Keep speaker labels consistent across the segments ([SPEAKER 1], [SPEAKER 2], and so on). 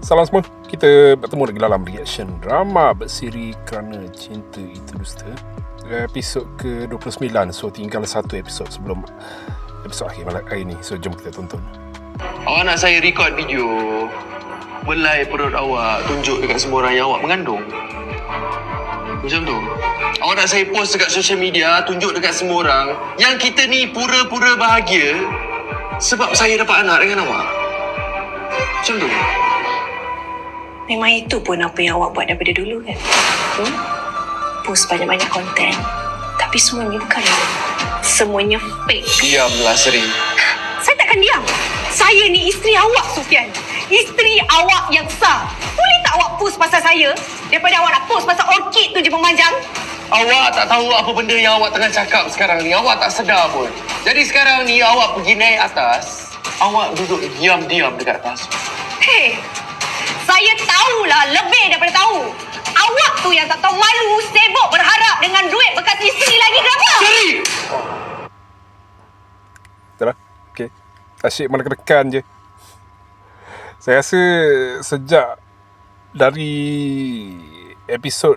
[SPEAKER 1] Salam semua, kita bertemu lagi dalam reaction drama bersiri Kerana Cinta Itu Dusta, episod ke-29. So tinggal satu episod sebelum episod akhir malam hari ni. So jom kita tonton.
[SPEAKER 2] Awak nak saya record video belai perut awak, tunjuk dekat semua orang yang awak mengandung? Macam tu? Awak nak saya post dekat social media, tunjuk dekat semua orang yang kita ni pura-pura bahagia sebab saya dapat anak dengan awak? Macam tu?
[SPEAKER 3] Memang itu pun apa yang awak buat daripada dulu kan? Post banyak-banyak konten. Tapi semuanya bukan. Semuanya fake.
[SPEAKER 2] Diamlah Seri.
[SPEAKER 3] Saya takkan diam. Saya ni isteri awak, Sufian. Isteri awak yang sah. Boleh tak awak post pasal saya daripada awak nak post pasal orchid tu je memanjang?
[SPEAKER 2] Awak tak tahu apa benda yang awak tengah cakap sekarang ni. Awak tak sedar pun. Jadi sekarang ni awak pergi naik atas. Awak duduk diam-diam dekat atas.
[SPEAKER 3] Hei, saya tahulah lebih daripada tahu. Awak tu yang tak tahu malu, sibuk berharap dengan duit bekas isteri lagi ke apa?
[SPEAKER 2] Seri!
[SPEAKER 1] Betul lah, okay. Asyik menekan je. Saya rasa sejak dari episod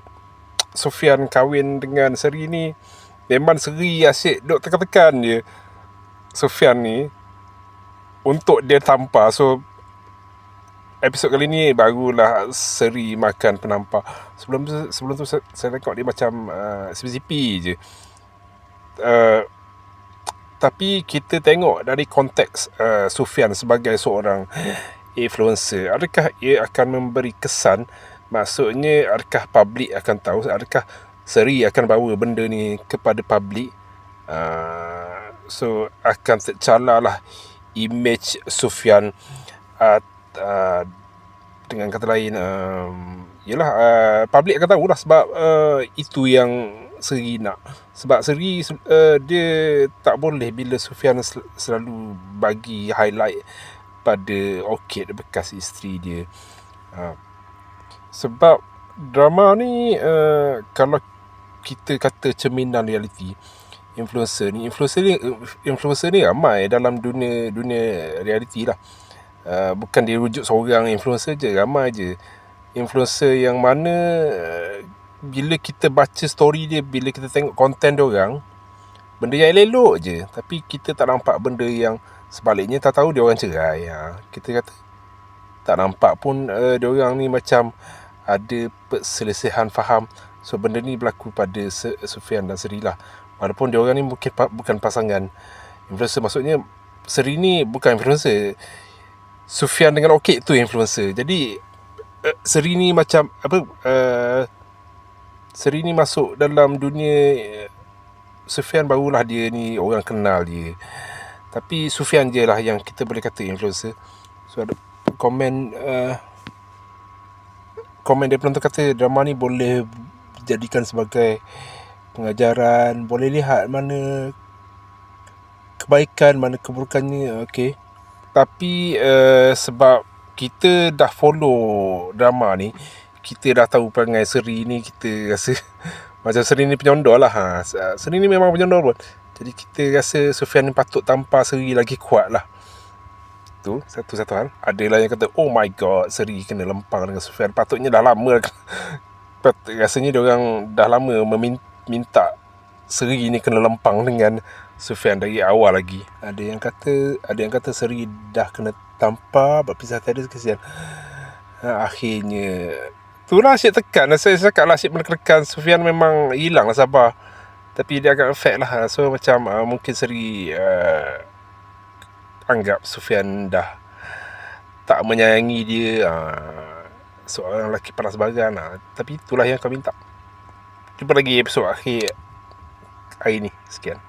[SPEAKER 1] Sufian kahwin dengan Seri ni, memang Seri asyik duk tekan-tekan je Sufian ni untuk dia tampar. So episod kali ni barulah Seri makan penampar. Sebelum tu saya tengok dia macam sipi-sipi je. Tapi kita tengok dari konteks Sufian sebagai seorang influencer. Adakah ia akan memberi kesan? Maksudnya adakah publik akan tahu? Adakah Seri akan bawa benda ni kepada publik? So akan tercalar lah image Sufian. Dengan kata lain, yelah, publik akan tahulah sebab itu yang Seri nak. Sebab Seri dia tak boleh bila Sufian selalu bagi highlight pada orchid bekas isteri dia. Sebab drama ni kalau kita kata cerminan realiti, influencer ni ramai dalam dunia realiti lah. Bukan dia rujuk seorang influencer je, ramai je influencer yang mana bila kita baca story dia, bila kita tengok konten diorang, benda yang elok je, tapi kita tak nampak benda yang sebaliknya. Tak tahu diorang cerai, kita kata tak nampak pun diorang ni macam ada perselisihan faham. So benda ni berlaku pada Sufian dan Seri lah. Walaupun diorang ni mungkin bukan pasangan influencer. Maksudnya Seri ni bukan influencer, Sufian dengan orchid tu influencer. Jadi Seri ni macam apa, Seri ni masuk dalam dunia Sufian, barulah dia ni orang kenal dia. Tapi Sufian je lah yang kita boleh kata influencer. So ada komen dia penonton kata drama ni boleh dijadikan sebagai pengajaran, boleh lihat mana kebaikan, mana keburukannya. Okay. Tapi sebab kita dah follow drama ni, kita dah tahu perangai Seri ni, kita rasa macam Seri ni penyondor lah. Seri ni memang penyondor pun. Jadi kita rasa Sufian ni patut tampar Seri lagi kuat lah. Tu satu hal. Ada lah yang kata, oh my god, Seri kena lempang dengan Sufian. Patutnya dah lama. Rasanya diorang dah lama minta Seri ni kena lempang dengan Sufian dari awal lagi. Ada yang kata Seri dah kena tampar, berpisah tiada, kesian. Akhirnya itulah asyik tekan. Saya cakap lah asyik menekan. Sufian memang hilang lah sabar, tapi dia agak efek lah. So macam mungkin Seri anggap Sufian dah tak menyayangi dia, seorang lelaki panas bagan. Tapi itulah yang kau minta. Jumpa lagi episod akhir hari ni. Sekian.